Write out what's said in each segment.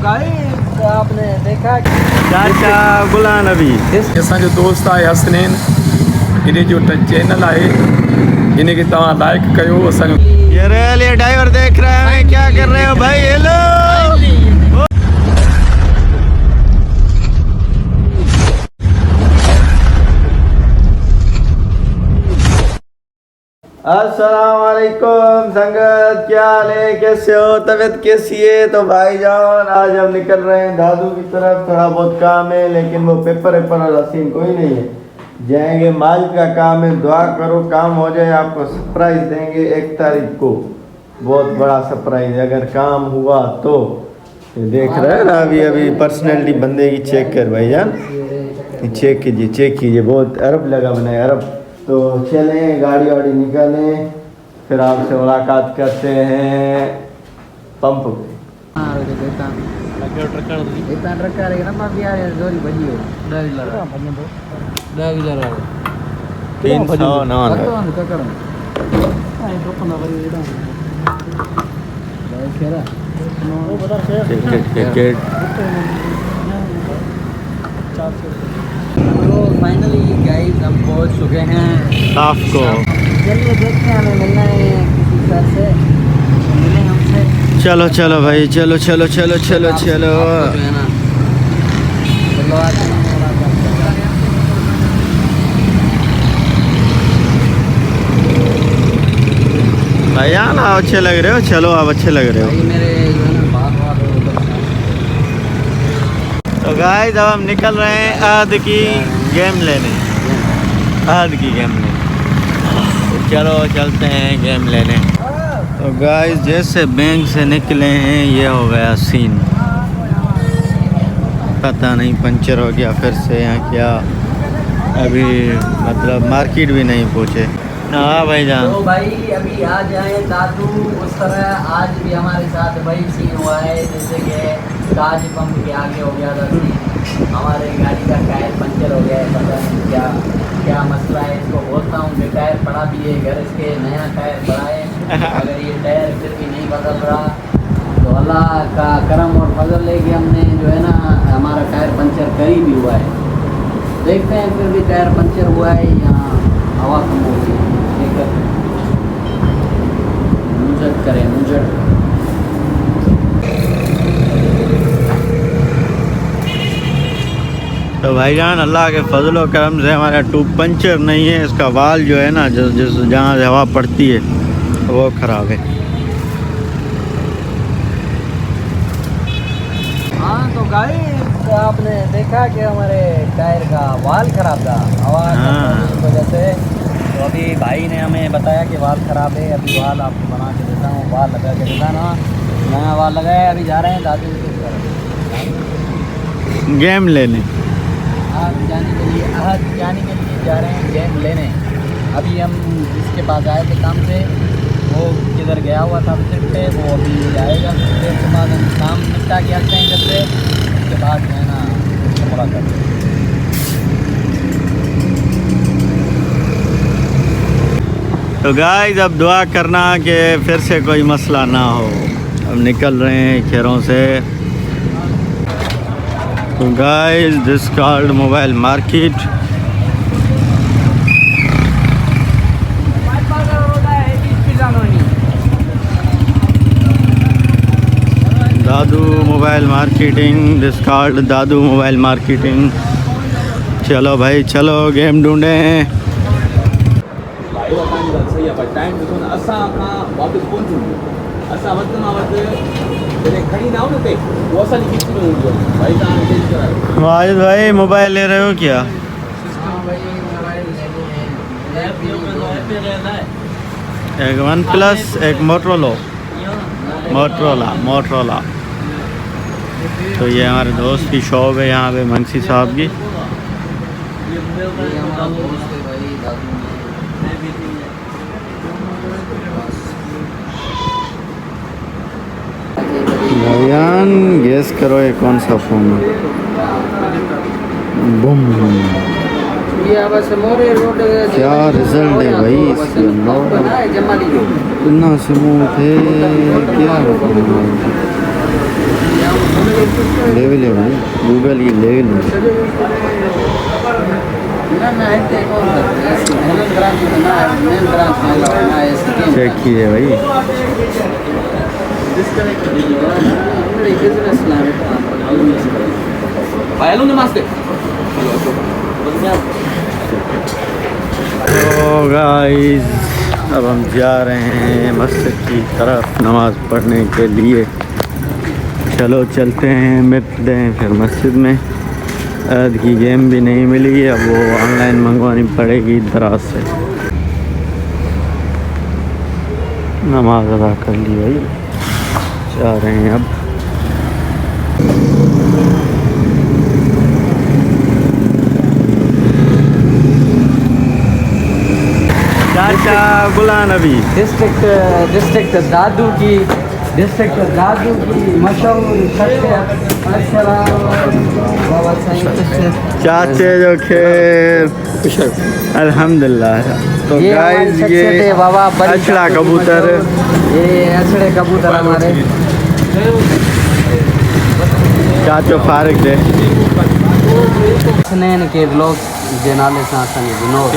Guys आपने देखा कि चाचा गुलाम नबी असांजो दोस्त आहे हसनैन, इन जो चैनल आहे, इनखे तव्हां लाइक कयो। असांजो ये रेल ये ड्राइवर देख रहे हैं, क्या कर रहे हो भाई? हेलो अस्सलाम वालेकुम संगत, क्या हाल है, कैसे हो, तबीयत कैसी है? तो भाईजान आज हम निकल रहे हैं दादू की तरफ। थोड़ा बहुत काम है लेकिन वो पेपर वाला सीन कोई नहीं है। जाएंगे, माल का काम है, दुआ करो काम हो जाए। आपको सरप्राइज देंगे 1 तारीख को, बहुत बड़ा सरप्राइज। अगर काम हुआ तो ये देख रहे हैं ना, अभी पर्सनैलिटी बंदे की चेक कर भाईजान, चेक कीजिए। बहुत अरब लगा बनाए, अरब। तो चलें, गाड़ी वाड़ी निकालें, फिर आपसे मुलाकात करते हैं पंप पे। 309 तो फाइनली गाइस हम पहुंच चुके हैं साफ को। चलिए देखते हैं, हमें मिलना है किसी सर से, तो मिले हमसे। चलो भाई, चलो आपको जो है ना बुलवाते हैं, भैया ना अच्छे लग रहे हो, चलो आप अच्छे लग रहे हो। भाई मेरे जो है ना बात तो गाइस अब हम निकल रहे हैं आद की गेम लेने, तो चलो चलते हैं गेम लेने। तो गाइस जैसे बैंक से निकले हैं ये हो गया सीन, पता नहीं पंचर हो गया फिर से यहाँ क्या। अभी मतलब मार्केट भी नहीं पहुँचे। हाँ भाईजान, तो भाई अभी आ जाए दादू उस तरह आज भी हमारे साथ वही सीन हुआ है जैसे कि ताज पंप के आगे हो गया था सीन। हमारे गाड़ी का टायर पंचर हो गया है, पता नहीं क्या मसला है। इसको बोलता हूँ कि टायर पड़ा भी है घर, इसके नया टायर पड़ा है। अगर ये टायर फिर भी नहीं बदल रहा तो अल्लाह का करम और फजल लेके हमने जो है ना हमारा टायर पंचर कहीं भी हुआ है। देखते हैं फिर भी टायर पंचर हुआ है या हवा कम हो गई, मुझट करें मुझट। तो भाईजान अल्लाह के फजल व करम से हमारा ट्यूब पंचर नहीं है, इसका वाल जो है ना जिस जहाँ से हवा पड़ती है वो ख़राब है। हाँ तो गाइस आपने देखा कि हमारे टायर का वाल ख़राब था हवा की वजह से। तो अभी भाई ने हमें बताया कि वाल ख़राब है। अभी वाल आपको बना के देता हूँ, वाल लगा के देता ना, नया वाल लगाया। अभी जा रहे हैं दादू के घर गेम लेने, आज जाने के लिए जा रहे हैं गेम लेने। अभी हम जिसके पास आए थे काम से, वो किधर गया हुआ था ट्रिप पे, वो अभी आएगा। फिर के बाद हम काम निपटा के आते हैं घर से, उसके बाद जो है ना उससे मुलाकात। तो गाइस अब दुआ करना कि फिर से कोई मसला ना हो। अब निकल रहे हैं खैरों से। तो guys this called mobile market. Dadu mobile marketing, this called Dadu mobile marketing. चलो भाई चलो, गेम ढूंढे हैं। वाजिद भाई मोबाइल ले रहे हो क्या? एक वन प्लस, एक मोटरोला। तो ये हमारे दोस्त की शॉप है यहाँ पे, मंसी साहब की। भैयान गेस करो ये कौन सा फ़ोन है? बूम, क्या रिजल्ट है भाई इसका? इतना स्मूथ है, क्या लेवल है भाई, गूगल ये लेवल है। चेक कीजिए भाई। तो गाइस अब हम जा रहे हैं मस्जिद की तरफ नमाज़ पढ़ने के लिए। चलो चलते हैं, मिलते हैं फिर मस्जिद में। ईद की गेम भी नहीं मिली है, अब वो ऑनलाइन मंगवानी पड़ेगी दराज से। नमाज अदा कर ली भाई, जा रहे हैं अब। चाचा गुलाम नबी डिस्ट्रिक्ट दादू की मशहूर चाचे जो खेर अल्हम्दुलिल्लाह। तो गाइस ये बाबा अछड़ा कबूतर, ये अछड़े कबूतर हमारे चाचो फारिग दे हसनैन के ब्लॉग जे नाले सां असांजे ब्लॉग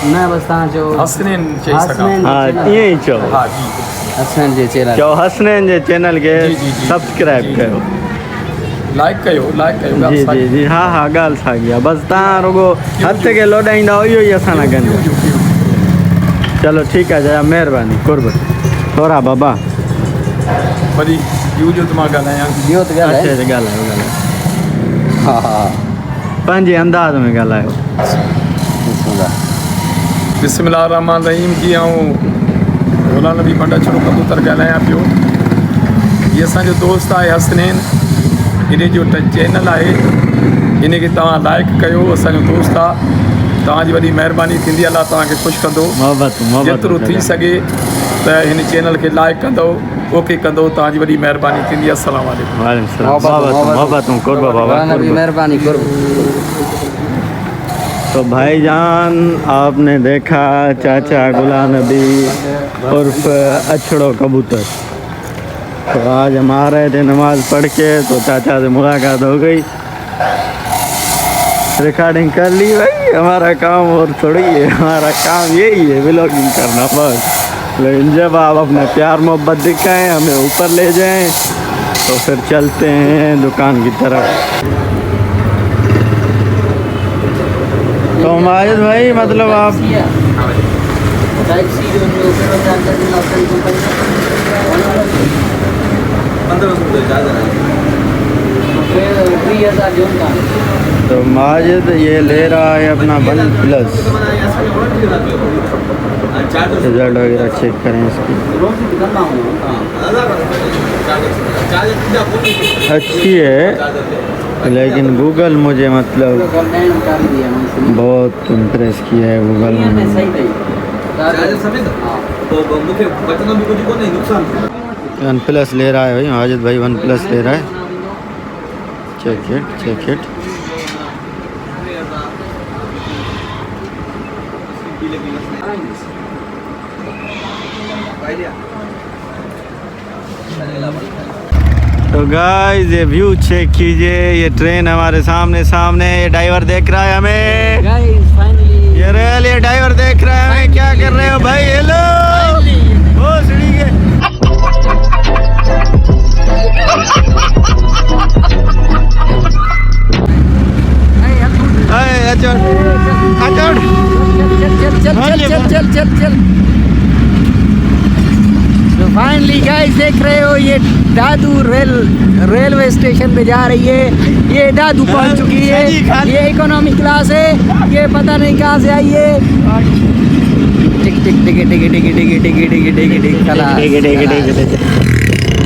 न बस तव्हांजो हसनैन चई सघां। हाँ ईअं ई चओ, हाँ जी हसनैन जे चैनल चओ हसनैन जे चैनल खे जी, जी, जी। सब्सक्राइब कयो। लाइक कयो जी जी जी, हाँ हाँ ॻाल्हि साॻी आहे। बसि तव्हां रुगो हथ खे लोॾाईंदा इहो ई असां न कंदा। चलो ठीकु आहे जया, महिरबानी कुर्ब थोरा बाबा। वरी ॿियो जो त मां ॻाल्हायां। ॿियो त अच्छा ॻाल्हाए अच्छा ॻाल्हायो, हा हा पंहिंजे अंदाज़ में ॻाल्हायो। बिस्मिल्लाह रहमान रहीम जी। ऐं गुलाम नबी पंड अछड़ो कबूतर ॻाल्हायां पियो। ये असांजो दोस्त आहे हसनैन, इन जो चैनल आहे, इन खे तव्हां लाइक कयो। असांजो दोस्त आहे, तव्हांजी वॾी महिरबानी थींदी। अलाह तव्हांखे ख़ुशि कंदो। मोहबत जेतिरो थी सघे त हिन चैनल खे लाइक कंदो, ओके कंदो, तव्हांजी वॾी महिरबानी थींदी। अस्सलाम वालेकुम। मोहबत कुर्ब बाबा कुर्ब। महिरबानी करो। तो भाईजान आपने देखा चाचा गुलाम नबी उर्फ अछड़ो कबूतर। तो आज हम आ रहे थे नमाज पढ़ के, तो चाचा से मुलाकात हो गई, रिकॉर्डिंग कर ली। भाई हमारा काम और थोड़ी है, हमारा काम यही है व्लॉगिंग करना बस। लेकिन जब आप अपना प्यार मोहब्बत दिखाएं, हमें ऊपर ले जाएं, तो फिर चलते हैं दुकान की तरफ। तो माजिद भाई मतलब आप तो माजिद ये ले रहा है अपना OnePlus। रिजल्ट वगैरह चेक करें इसकी। अच्छी है, लेकिन गूगल मुझे मतलब बहुत इम्प्रेस किया है गूगल ने। OnePlus ले रहा है भाई माजिद भाई, OnePlus ले रहा है। Check it. तो गाइस ये व्यू चेक कीजिए, ये ट्रेन हमारे सामने है, ये ड्राइवर देख रहा है हमें। गाइस फाइनली ये रेल, ये ड्राइवर देख रहा है हमें। क्या कर रहे हो भाई? हेलो ओ सीढ़ी के चल। तो फाइनली गाइस देख रहे हो, ये दादू रेलवे स्टेशन पे जा रही है। ये दादू पहुंच चुकी है। ये इकोनॉमी क्लास है, ये पता नहीं कहाँ से आई है।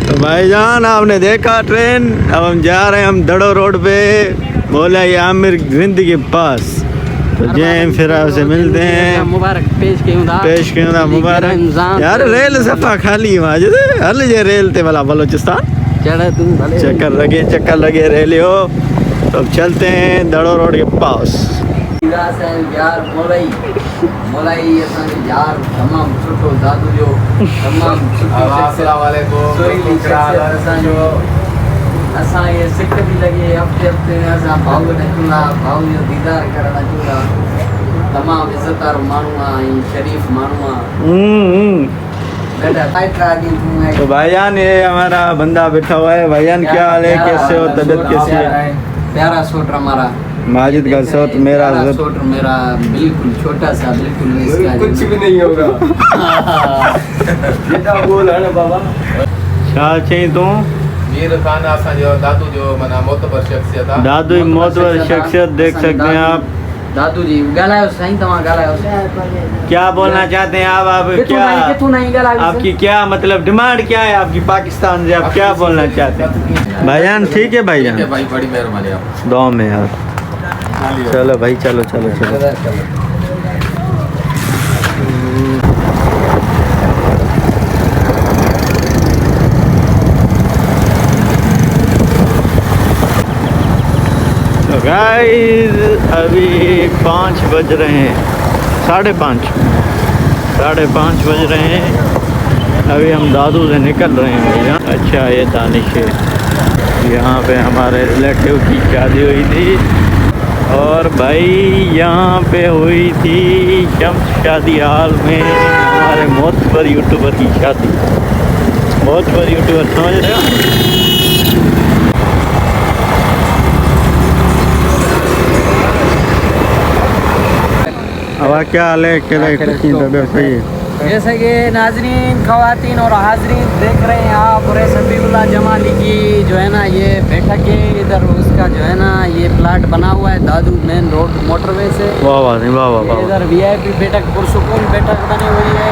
तो भाईजान आपने देखा ट्रेन। अब हम जा रहे हैं, हम दड़ो रोड पे मौलाई आमिर जिंद के पास। तो जय फिर से मिलते हैं। मुबारक पेश क्यों मुबारक यार। रेल सफा खाली माजिद हल जे रेल ते वाला बलोचिस्तान चक्कर लगे रेल हो। तो अब चलते हैं दड़ो रोड के पास। यार मोलाई असांजे यार तमामु सुठो दादू जो तमामु सुठो। अस्सलाम वालेकुम। असांजो हफ्ते हफ्ते असां भाऊ ॾिसूं था भाऊ जो दीदार करणु अचूं था तमामु इज़तदार माण्हू आहे ऐं शरीफ़ माण्हू आहे बेटा फाइट रागी तू तो भाईजान ये हमारा बंदा बैठा हुआ है। भाईजान क्या हाल है, कैसे हो, तबीयत कैसी है? प्यारा सूट हमारा माजिद का सूट, मेरा सूट। सूट मेरा बिल्कुल छोटा सा, बिल्कुल इसका कुछ भी नहीं होगा बेटा बोल है ना बाबा छा चई तू? मीर खान असांजो दादू जो माना मोतबर शख्सियत आहे। दादू मोतबर शख्सियत देख सकते हैं आप। दादू जी गालायो साईं तव्हां गालायो क्या बोलना चाहते हैं आप क्या आपकी क्या मतलब डिमांड क्या है आपकी पाकिस्तान से, आप क्या बोलना चाहते हैं? भाईजान ठीक है भाईजान, भाई बड़ी मेहरबानी आप दुआ में यार। चलो भाई चलो चलो चलो। तो गाइस अभी 5 बज रहे हैं, 5:30 बज रहे हैं। अभी हम दादू से निकल रहे हैं भैया। अच्छा ये दानिश है, यहाँ पे हमारे रिलेटिव की शादी हुई थी और भाई यहाँ पे हुई थी शम्स शादी हाल में हमारे मोतबर यूट्यूबर की शादी। मोतबर यूट्यूबर समझ रहे हो? अब क्या हाल है, तबीयत सही है? जैसे कि नाजरीन खवातीन और हाजरीन देख रहे हैं आप सफीउल्लाह जमाली की जो है ना ये बैठक है, इधर उसका जो है ना ये प्लाट बना हुआ है दादू मेन रोड मोटरवे से। वाह वाह वाह वाह। इधर वीआईपी बैठक पुरसुकून बैठक बनी हुई है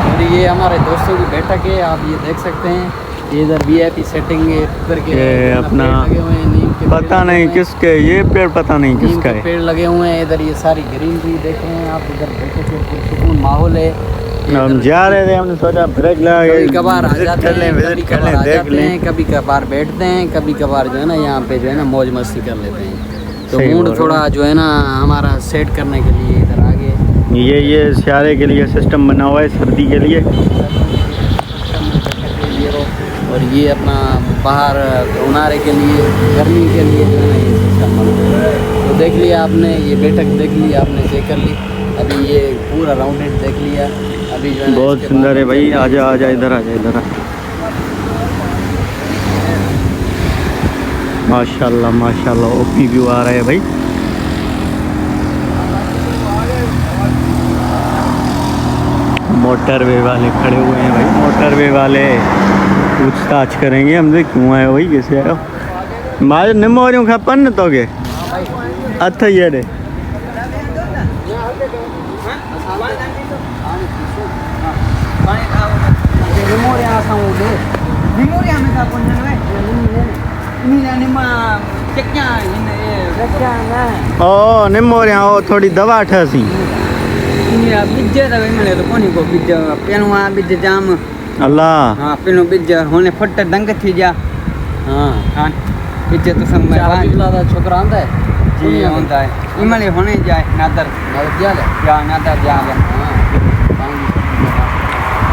और ये हमारे दोस्तों की बैठक है, आप ये देख सकते हैं। ये इधर वीआईपी सेटिंग है करके अपना लगे हुए हैं, नीम के पता नहीं किसके ये पेड़, पता नहीं किसका है, पेड़ लगे हुए हैं। इधर ये सारी ग्रीनरी देख रहे हैं आप, इधर बैठक है पुरसुकून माहौल है। हम जा रहे थे, हमने सोचा ब्रेक लगा कभी कभार आ जाते हैं, विजिट कर लें, देख लें। कभी कभार बैठते हैं, कभी कभार जो है ना यहाँ पे जो है ना मौज मस्ती कर लेते हैं। तो सही मूड बोल थोड़ा जो है ना हमारा सेट करने के लिए इधर आगे ये सियारे के लिए सिस्टम बना हुआ है, सर्दी के लिए। और ये अपना बाहर उनारे के लिए, गर्मी के लिए जो है ना ये सिस्टम बना हुआ है। तो देख लिया आपने, ये बैठक देख ली आपने, चेक कर ली। अभी ये पूरा राउंडेड देख लिया। अभी जो है बहुत सुंदर है भाई, आजा आजा इधर आजा इधर। माशाल्लाह माशाल्लाह ओपी व्यू आ रहा है भाई। मोटरवे वाले खड़े हुए हैं भाई, मोटरवे वाले पूछताछ करेंगे हमसे क्यों आए, वही कैसे आए हो। मारे निमोरियों खपन न तोगे अथ ये रे ओ निमोरिया ओ थोड़ी दवा ठसी बीज मिले तो कोनी को बीज पेणु आ बीज जाम अल्लाह। हाँ पेणु बीज होने फट दंग थी जा। हाँ हाँ बीज तो संग में दा छोकरा आंदा है जी आंदा है इमले होने जाए नादर नादर जा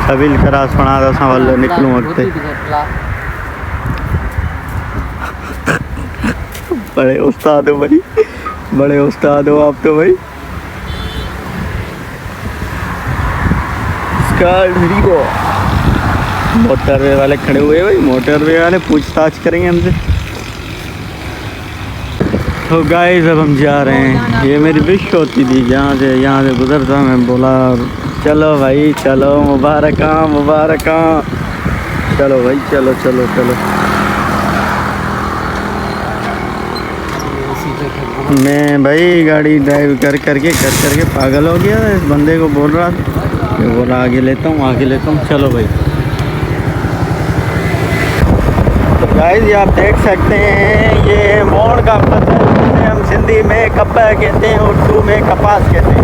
सबिल करा सुना तो सवाल निकलूं वक्त बड़े उस्ताद हो भाई, बड़े उस्ताद हो आप तो भाई। मोटरवे वाले खड़े हुए भाई, मोटरवे वाले पूछताछ करेंगे हमसे। तो गाइस अब हम जा रहे हैं, ये मेरी विश होती थी यहाँ से गुजरता मैं बोला चलो भाई चलो, मुबारक चलो भाई चलो चलो चलो। मैं भाई गाड़ी ड्राइव कर करके पागल हो गया। इस बंदे को बोल रहा था, मैं बोला आगे लेता हूँ चलो भाई। तो गाइस ये आप देख सकते हैं ये मोड़ का पत्थर, जिसे हम सिंधी में कप्पा कहते हैं, उर्दू में कपास कहते हैं।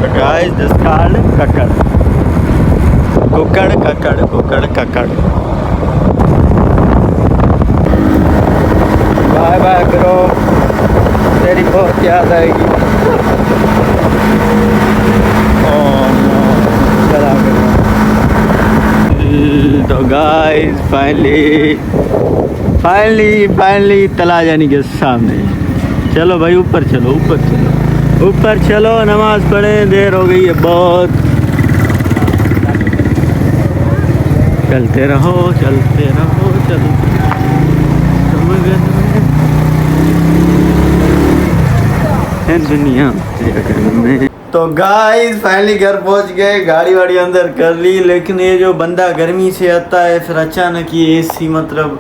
तो गाइस दिस कॉल्ड कक्कड़। बाय बाय ब्रो, तेरी बहुत याद आएगी। चला तो गाइस फाइनली फाइनली तलाजानी के सामने। चलो भाई ऊपर चलो, ऊपर चलो, नमाज पढ़े, देर हो गई है बहुत। चलते रहो दुनिया में। तो गाइस फाइनली घर पहुंच गए, गाड़ी वाड़ी अंदर कर ली। लेकिन ये जो बंदा गर्मी से आता है फिर अचानक ये एसी, मतलब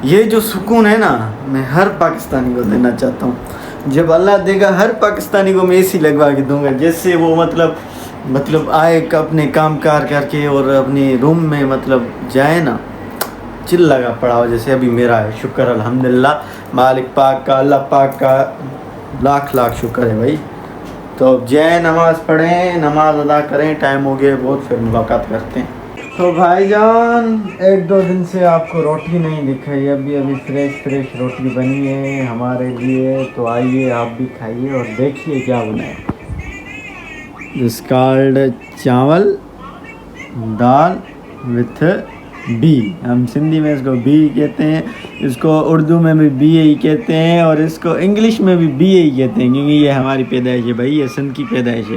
ये जो सुकून है ना, मैं हर पाकिस्तानी को देना चाहता हूँ। जब अल्लाह देगा हर पाकिस्तानी को मैं एसी लगवा के दूंगा, जिससे वो मतलब आए अपने काम कार करके और अपने रूम में मतलब जाए ना, चिल लगा पड़ा हो जैसे अभी मेरा है। शुक्र अल्हम्दुलिल्लाह मालिक पाक का, अल्लाह पाक का लाख शुक्र है भाई। तो जय नमाज़ पढ़ें, नमाज अदा करें, टाइम हो गया बहुत, फिर मुलाकात करते हैं। तो भाईजान 1-2 दिन से आपको रोटी नहीं दिखाई, अभी फ्रेश रोटी बनी है हमारे लिए। तो आइए आप भी खाइए और देखिए क्या बना है। दिस कॉल्ड चावल दाल विथ बी, हम सिंधी में इसको बी कहते हैं, इसको उर्दू में भी बी ही कहते हैं, और इसको इंग्लिश में भी बी ही कहते हैं, क्योंकि ये हमारी पैदाइश है भाई, ये सिंध की पैदाइश है।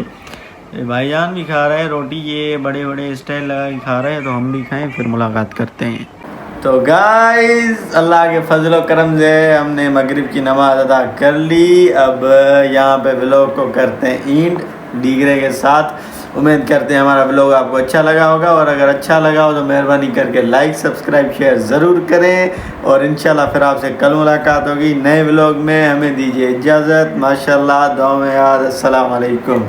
ये भाईजान भी खा रहे हैं रोटी, ये बड़े स्टाइल लगा के खा रहे हैं, तो हम भी खाएं, फिर मुलाकात करते हैं। तो गाइस अल्लाह के फजल व करम से हमने मगरिब की नमाज अदा कर ली। अब यहाँ पे व्लॉग को करते हैं एंड डीगरे के साथ। उम्मीद करते हैं हमारा व्लॉग आपको अच्छा लगा होगा, और अगर अच्छा लगा हो तो मेहरबानी करके लाइक सब्सक्राइब शेयर ज़रूर करें, और इंशाल्लाह फिर आपसे कल मुलाकात होगी नए व्लॉग में। हमें दीजिए इजाज़त, माशाल्लाह, दुआ में याद, अस्सलाम वालेकुम।